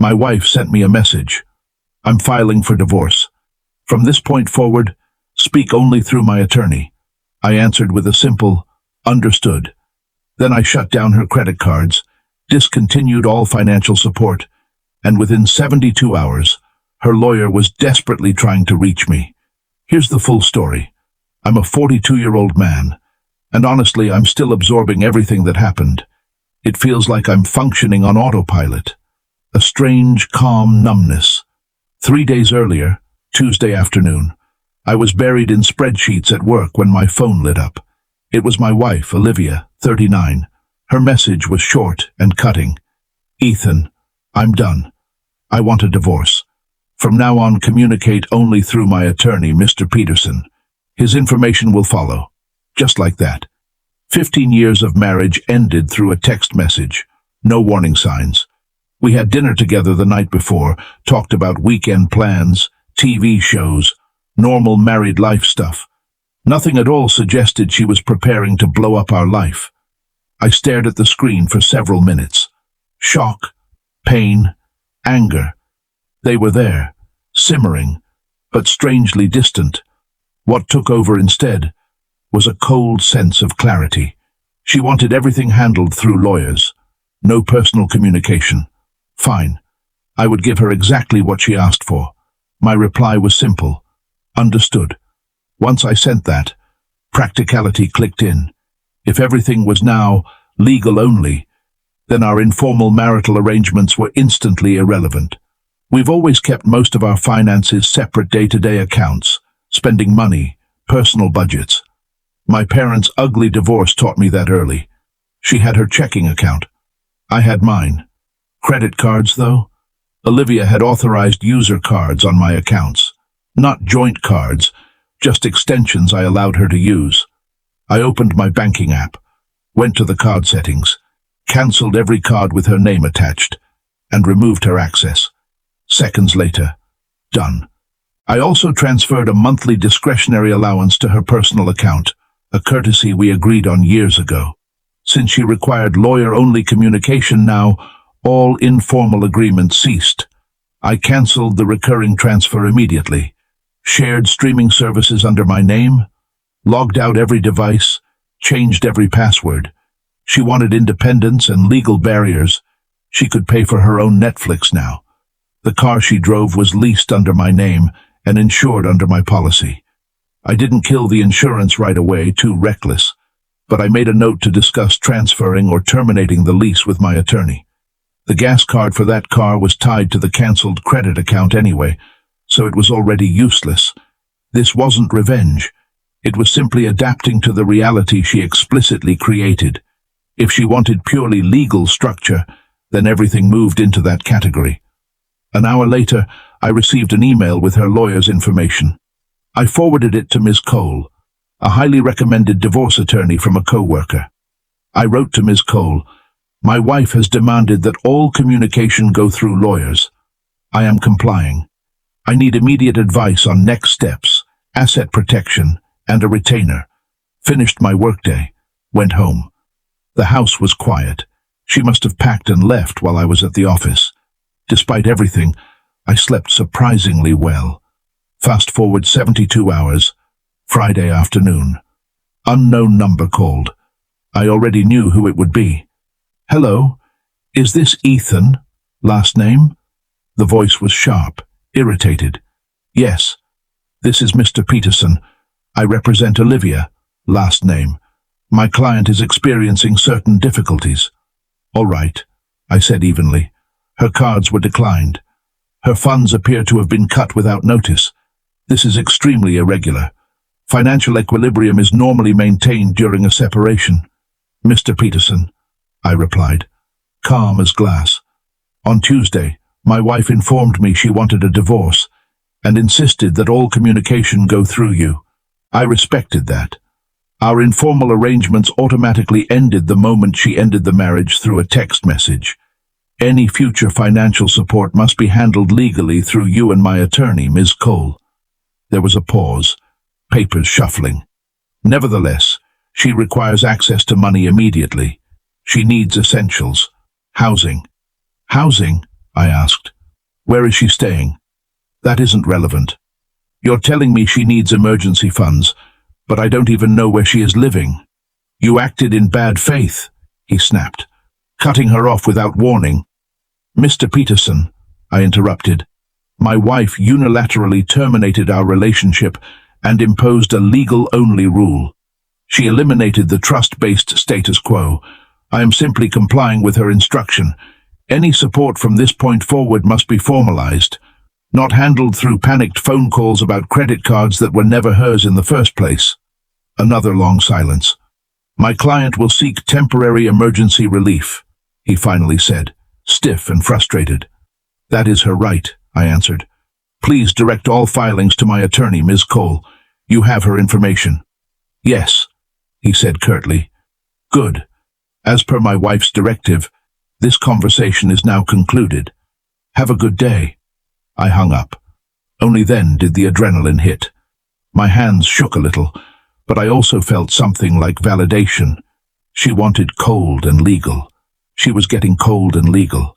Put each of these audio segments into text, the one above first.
My wife sent me a message. I'm filing for divorce. From this point forward, speak only through my attorney. I answered with a simple, understood. Then I shut down her credit cards, discontinued all financial support, and within 72 hours, her lawyer was desperately trying to reach me. Here's the full story. I'm a 42-year-old man, and honestly, I'm still absorbing everything that happened. It feels like I'm functioning on autopilot. A strange, calm numbness. 3 days earlier, Tuesday afternoon, I was buried in spreadsheets at work when my phone lit up. It was my wife, Olivia, 39. Her message was short and cutting. Ethan, I'm done. I want a divorce. From now on, communicate only through my attorney, Mr. Peterson. His information will follow. Just like that. 15 years of marriage ended through a text message. No warning signs. We had dinner together the night before, talked about weekend plans, TV shows, normal married life stuff. Nothing at all suggested she was preparing to blow up our life. I stared at the screen for several minutes. Shock, pain, anger. They were there, simmering, but strangely distant. What took over instead was a cold sense of clarity. She wanted everything handled through lawyers. No personal communication. Fine. I would give her exactly what she asked for. My reply was simple. Understood. Once I sent that, practicality clicked in. If everything was now legal only, then our informal marital arrangements were instantly irrelevant. We've always kept most of our finances separate day-to-day accounts, spending money, personal budgets. My parents' ugly divorce taught me that early. She had her checking account. I had mine. Credit cards, though? Olivia had authorized user cards on my accounts. Not joint cards, just extensions I allowed her to use. I opened my banking app, went to the card settings, cancelled every card with her name attached, and removed her access. Seconds later, done. I also transferred a monthly discretionary allowance to her personal account, a courtesy we agreed on years ago. Since she required lawyer-only communication now, all informal agreements ceased. I cancelled the recurring transfer immediately, shared streaming services under my name, logged out every device, changed every password. She wanted independence and legal barriers. She could pay for her own Netflix now. The car she drove was leased under my name and insured under my policy. I didn't kill the insurance right away, too reckless, but I made a note to discuss transferring or terminating the lease with my attorney. The gas card for that car was tied to the cancelled credit account anyway, so it was already useless. This wasn't revenge. It was simply adapting to the reality she explicitly created. If she wanted purely legal structure, then everything moved into that category. An hour later, I received an email with her lawyer's information. I forwarded it to Ms. Cole, a highly recommended divorce attorney from a co-worker. I wrote to Ms. Cole, "My wife has demanded that all communication go through lawyers. I am complying. I need immediate advice on next steps, asset protection, and a retainer." Finished my workday, went home. The house was quiet. She must have packed and left while I was at the office. Despite everything, I slept surprisingly well. Fast forward 72 hours, Friday afternoon. Unknown number called. I already knew who it would be. "Hello, is this Ethan? Last name?" The voice was sharp, irritated. "Yes, this is Mr. Peterson. I represent Olivia. Last name. My client is experiencing certain difficulties." "All right," I said evenly. Her cards were declined. Her funds appear to have been cut without notice. This is extremely irregular. Financial equilibrium is normally maintained during a separation. "Mr. Peterson," I replied, calm as glass. "On Tuesday, my wife informed me she wanted a divorce and insisted that all communication go through you. I respected that. Our informal arrangements automatically ended the moment she ended the marriage through a text message. Any future financial support must be handled legally through you and my attorney, Ms. Cole." There was a pause, papers shuffling. "Nevertheless, she requires access to money immediately. She needs essentials. Housing." "Housing?" I asked. Where is she staying? That isn't relevant. You're telling me she needs emergency funds, but I don't even know where she is living. You acted in bad faith, he snapped, cutting her off without warning. Mr. Peterson, I interrupted. My wife unilaterally terminated our relationship and imposed a legal-only rule. She eliminated the trust-based status quo. I am simply complying with her instruction. Any support from this point forward must be formalized, not handled through panicked phone calls about credit cards that were never hers in the first place. Another long silence. My client will seek temporary emergency relief, he finally said, stiff and frustrated. That is her right, I answered. Please direct all filings to my attorney, Ms. Cole. You have her information. Yes, he said curtly. Good. As per my wife's directive, this conversation is now concluded. Have a good day. I hung up. Only then did the adrenaline hit. My hands shook a little, but I also felt something like validation. She wanted cold and legal. She was getting cold and legal.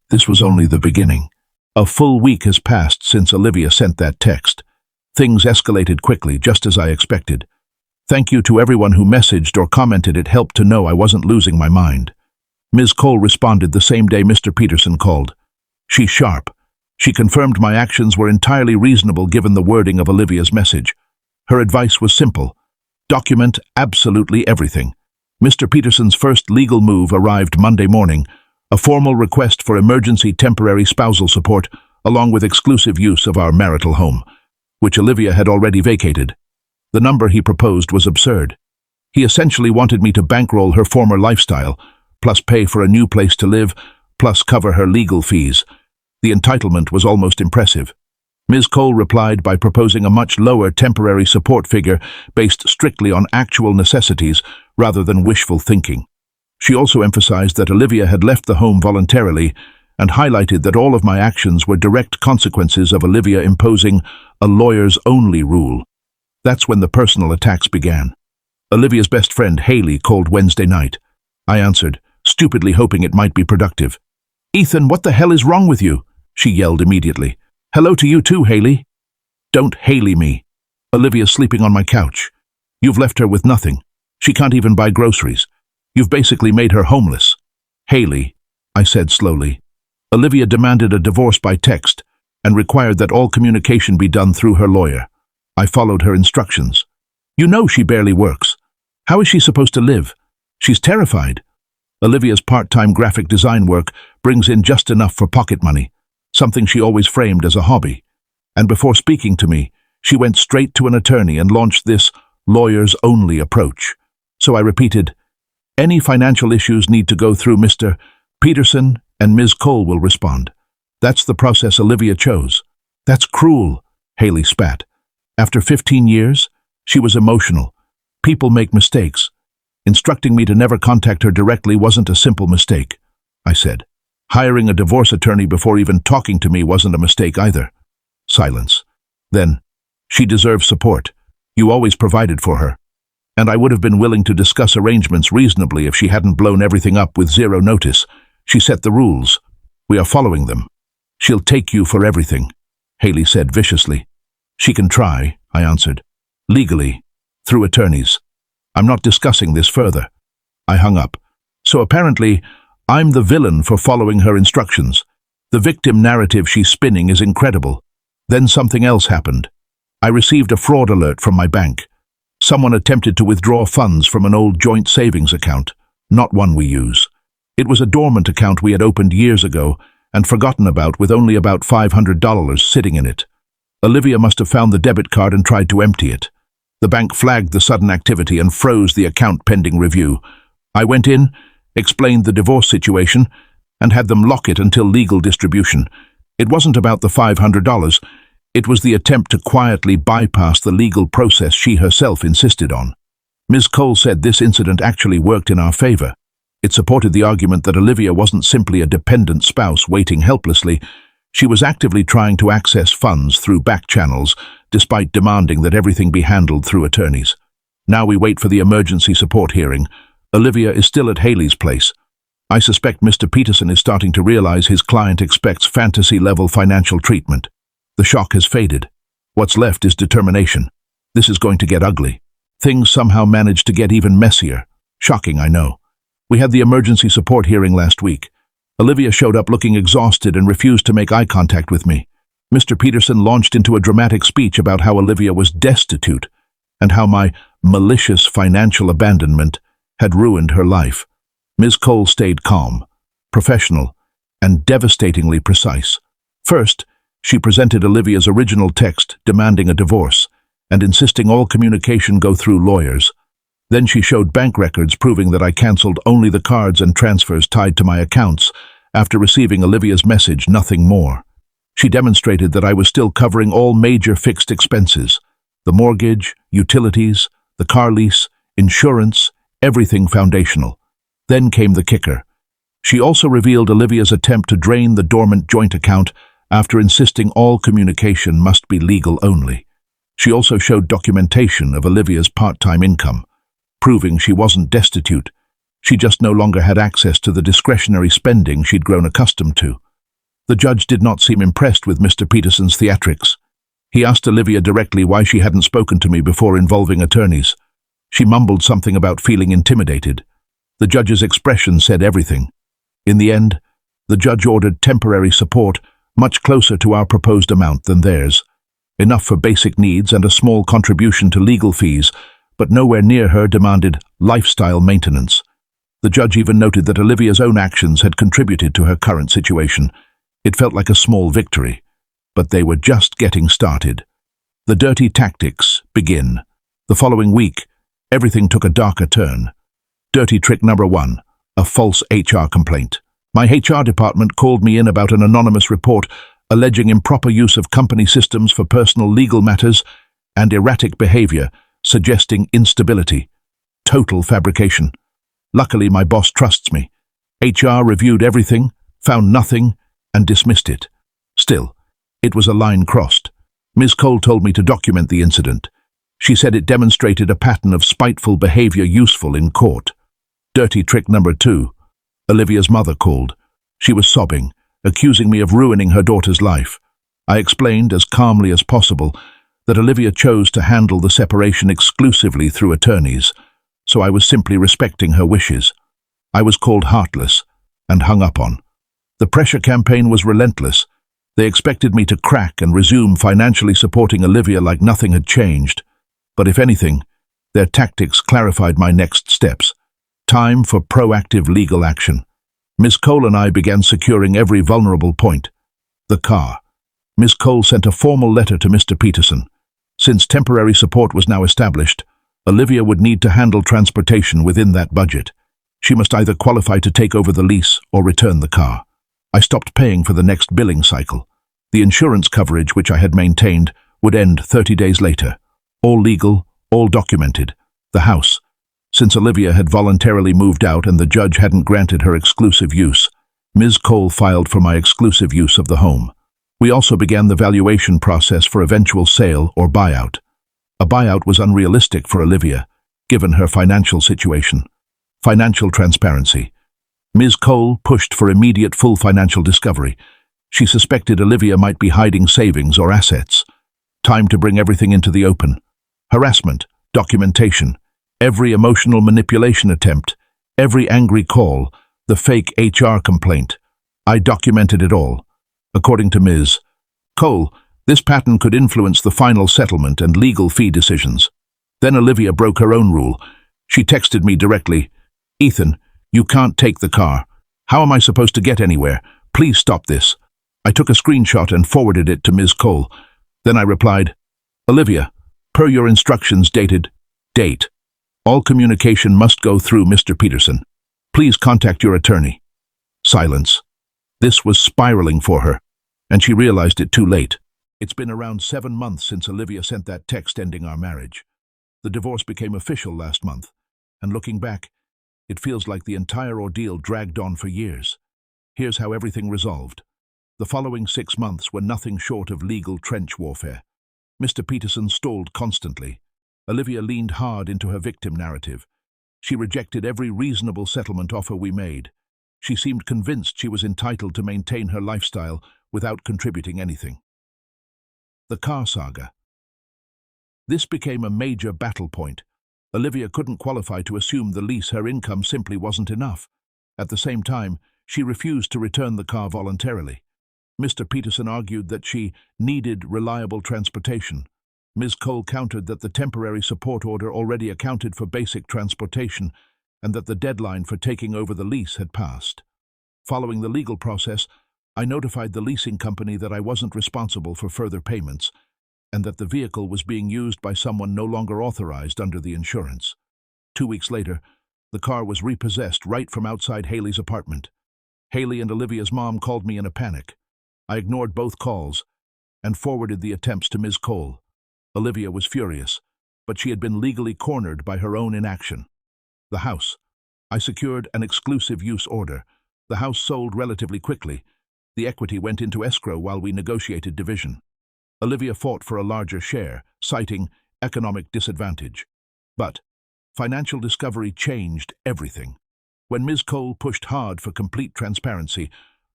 This was only the beginning. A full week has passed since Olivia sent that text. Things escalated quickly, just as I expected. Thank you to everyone who messaged or commented. It helped to know I wasn't losing my mind. Ms. Cole responded the same day Mr. Peterson called. She's sharp. She confirmed my actions were entirely reasonable given the wording of Olivia's message. Her advice was simple. Document absolutely everything. Mr. Peterson's first legal move arrived Monday morning, a formal request for emergency temporary spousal support along with exclusive use of our marital home, which Olivia had already vacated. The number he proposed was absurd. He essentially wanted me to bankroll her former lifestyle, plus pay for a new place to live, plus cover her legal fees. The entitlement was almost impressive. Ms. Cole replied by proposing a much lower temporary support figure based strictly on actual necessities rather than wishful thinking. She also emphasized that Olivia had left the home voluntarily and highlighted that all of my actions were direct consequences of Olivia imposing a lawyers-only rule. That's when the personal attacks began. Olivia's best friend, Haley, called Wednesday night. I answered, stupidly hoping it might be productive. "Ethan, what the hell is wrong with you?" she yelled immediately. "Hello to you too, Haley." "Don't Haley me. Olivia's sleeping on my couch. You've left her with nothing. She can't even buy groceries. You've basically made her homeless." "Haley," I said slowly. "Olivia demanded a divorce by text and required that all communication be done through her lawyer. I followed her instructions. You know she barely works. How is she supposed to live? She's terrified. Olivia's part-time graphic design work brings in just enough for pocket money, something she always framed as a hobby. And before speaking to me, she went straight to an attorney and launched this lawyers-only approach. So I repeated, any financial issues need to go through Mr. Peterson and Ms. Cole will respond. That's the process Olivia chose. That's cruel, Haley spat. After 15 years, she was emotional. People make mistakes. Instructing me to never contact her directly wasn't a simple mistake, I said. Hiring a divorce attorney before even talking to me wasn't a mistake either. Silence. Then, she deserves support. You always provided for her. And I would have been willing to discuss arrangements reasonably if she hadn't blown everything up with zero notice. She set the rules. We are following them. She'll take you for everything, Haley said viciously. She can try, I answered. Legally, through attorneys. I'm not discussing this further. I hung up. So apparently, I'm the villain for following her instructions. The victim narrative she's spinning is incredible. Then something else happened. I received a fraud alert from my bank. Someone attempted to withdraw funds from an old joint savings account, not one we use. It was a dormant account we had opened years ago and forgotten about with only about $500 sitting in it. Olivia must have found the debit card and tried to empty it. The bank flagged the sudden activity and froze the account pending review. I went in, explained the divorce situation, and had them lock it until legal distribution. It wasn't about the $500. It was the attempt to quietly bypass the legal process she herself insisted on. Ms. Cole said this incident actually worked in our favor. It supported the argument that Olivia wasn't simply a dependent spouse waiting helplessly. She was actively trying to access funds through back channels, despite demanding that everything be handled through attorneys. Now we wait for the emergency support hearing. Olivia is still at Haley's place. I suspect Mr. Peterson is starting to realize his client expects fantasy-level financial treatment. The shock has faded. What's left is determination. This is going to get ugly. Things somehow managed to get even messier. Shocking, I know. We had the emergency support hearing last week. Olivia showed up looking exhausted and refused to make eye contact with me. Mr. Peterson launched into a dramatic speech about how Olivia was destitute and how my malicious financial abandonment had ruined her life. Ms. Cole stayed calm, professional, and devastatingly precise. First, she presented Olivia's original text demanding a divorce and insisting all communication go through lawyers. Then she showed bank records proving that I cancelled only the cards and transfers tied to my accounts after receiving Olivia's message, nothing more. She demonstrated that I was still covering all major fixed expenses: the mortgage, utilities, the car lease, insurance, everything foundational. Then came the kicker. She also revealed Olivia's attempt to drain the dormant joint account after insisting all communication must be legal only. She also showed documentation of Olivia's part-time income, proving she wasn't destitute. She just no longer had access to the discretionary spending she'd grown accustomed to. The judge did not seem impressed with Mr. Peterson's theatrics. He asked Olivia directly why she hadn't spoken to me before involving attorneys. She mumbled something about feeling intimidated. The judge's expression said everything. In the end, the judge ordered temporary support much closer to our proposed amount than theirs. Enough for basic needs and a small contribution to legal fees, but nowhere near her demanded lifestyle maintenance. The judge even noted that Olivia's own actions had contributed to her current situation. It felt like a small victory, but they were just getting started. The dirty tactics begin. The following week, everything took a darker turn. Dirty trick number 1, a false HR complaint. My HR department called me in about an anonymous report alleging improper use of company systems for personal legal matters and erratic behavior, suggesting instability. Total fabrication. Luckily, my boss trusts me. HR reviewed everything, found nothing, and dismissed it. Still, it was a line crossed. Ms. Cole told me to document the incident. She said it demonstrated a pattern of spiteful behavior useful in court. Dirty trick number 2. Olivia's mother called. She was sobbing, accusing me of ruining her daughter's life. I explained as calmly as possible that Olivia chose to handle the separation exclusively through attorneys, so I was simply respecting her wishes. I was called heartless and hung up on. The pressure campaign was relentless. They expected me to crack and resume financially supporting Olivia like nothing had changed. But if anything, their tactics clarified my next steps. Time for proactive legal action. Ms. Cole and I began securing every vulnerable point. The car. Ms. Cole sent a formal letter to Mr. Peterson. Since temporary support was now established, Olivia would need to handle transportation within that budget. She must either qualify to take over the lease or return the car. I stopped paying for the next billing cycle. The insurance coverage which I had maintained would end 30 days later. All legal, all documented. The house. Since Olivia had voluntarily moved out and the judge hadn't granted her exclusive use, Ms. Cole filed for my exclusive use of the home. We also began the valuation process for eventual sale or buyout. A buyout was unrealistic for Olivia, given her financial situation. Financial transparency. Ms. Cole pushed for immediate full financial discovery. She suspected Olivia might be hiding savings or assets. Time to bring everything into the open. Harassment, documentation, every emotional manipulation attempt, every angry call, the fake HR complaint. I documented it all. According to Ms. Cole, this pattern could influence the final settlement and legal fee decisions. Then Olivia broke her own rule. She texted me directly, "Ethan, you can't take the car. How am I supposed to get anywhere? Please stop this." I took a screenshot and forwarded it to Ms. Cole. Then I replied, "Olivia, per your instructions dated, date. All communication must go through Mr. Peterson. Please contact your attorney." Silence. This was spiraling for her, and she realized it too late. It's been around 7 months since Olivia sent that text ending our marriage. The divorce became official last month, and looking back, it feels like the entire ordeal dragged on for years. Here's how everything resolved. The following 6 months were nothing short of legal trench warfare. Mr. Peterson stalled constantly. Olivia leaned hard into her victim narrative. She rejected every reasonable settlement offer we made. She seemed convinced she was entitled to maintain her lifestyle without contributing anything. The car saga. This became a major battle point. Olivia couldn't qualify to assume the lease. Her income simply wasn't enough. At the same time, she refused to return the car voluntarily. Mr. Peterson argued that she needed reliable transportation. Ms. Cole countered that the temporary support order already accounted for basic transportation and that the deadline for taking over the lease had passed. Following the legal process, I notified the leasing company that I wasn't responsible for further payments and that the vehicle was being used by someone no longer authorized under the insurance. 2 weeks later, the car was repossessed right from outside Haley's apartment. Haley and Olivia's mom called me in a panic. I ignored both calls and forwarded the attempts to Ms. Cole. Olivia was furious, but she had been legally cornered by her own inaction. The house. I secured an exclusive use order. The house sold relatively quickly. The equity went into escrow while we negotiated division. Olivia fought for a larger share, citing economic disadvantage. But financial discovery changed everything. When Ms. Cole pushed hard for complete transparency,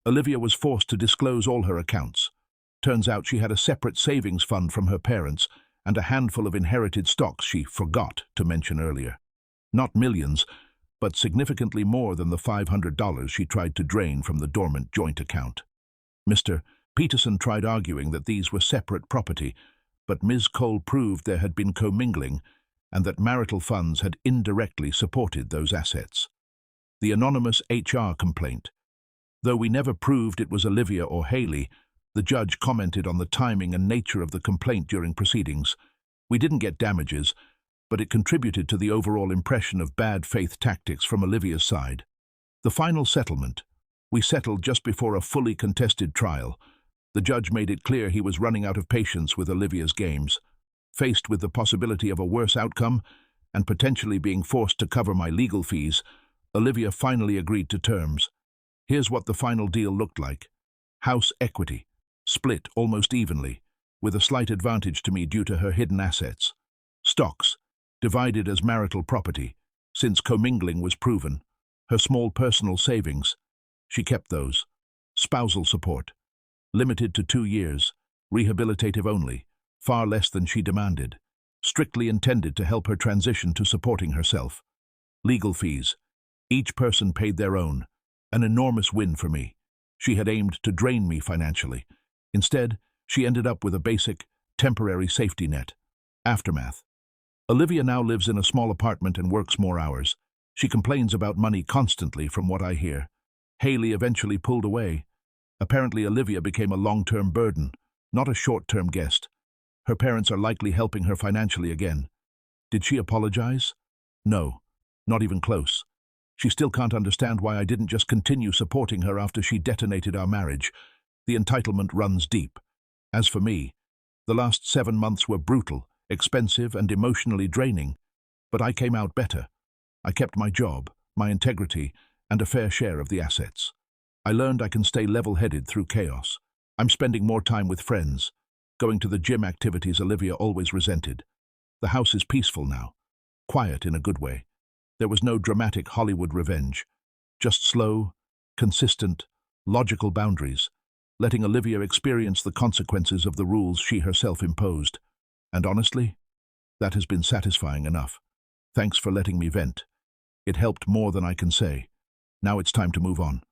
Olivia was forced to disclose all her accounts. Turns out she had a separate savings fund from her parents and a handful of inherited stocks she forgot to mention earlier. Not millions, but significantly more than the $500 she tried to drain from the dormant joint account. Mr. Peterson tried arguing that these were separate property, but Ms. Cole proved there had been commingling and that marital funds had indirectly supported those assets. The anonymous HR complaint. Though we never proved it was Olivia or Haley, the judge commented on the timing and nature of the complaint during proceedings. We didn't get damages, but it contributed to the overall impression of bad faith tactics from Olivia's side. The final settlement. We settled just before a fully contested trial. The judge made it clear he was running out of patience with Olivia's games. Faced with the possibility of a worse outcome and potentially being forced to cover my legal fees, Olivia finally agreed to terms. Here's what the final deal looked like. House equity, split almost evenly, with a slight advantage to me due to her hidden assets. Stocks, divided as marital property, since commingling was proven. Her small personal savings, she kept those. Spousal support, limited to 2 years, rehabilitative only, far less than she demanded, strictly intended to help her transition to supporting herself. Legal fees, each person paid their own, an enormous win for me. She had aimed to drain me financially. Instead, she ended up with a basic, temporary safety net. Aftermath. Olivia now lives in a small apartment and works more hours. She complains about money constantly from what I hear. Haley eventually pulled away. Apparently Olivia became a long-term burden, not a short-term guest. Her parents are likely helping her financially again. Did she apologize? No, not even close. She still can't understand why I didn't just continue supporting her after she detonated our marriage. The entitlement runs deep. As for me, the last 7 months were brutal, expensive, and emotionally draining, but I came out better. I kept my job, my integrity, and a fair share of the assets. I learned I can stay level-headed through chaos. I'm spending more time with friends, going to the gym activities Olivia always resented. The house is peaceful now, quiet in a good way. There was no dramatic Hollywood revenge, just slow, consistent, logical boundaries, letting Olivia experience the consequences of the rules she herself imposed. And honestly, that has been satisfying enough. Thanks for letting me vent. It helped more than I can say. Now it's time to move on.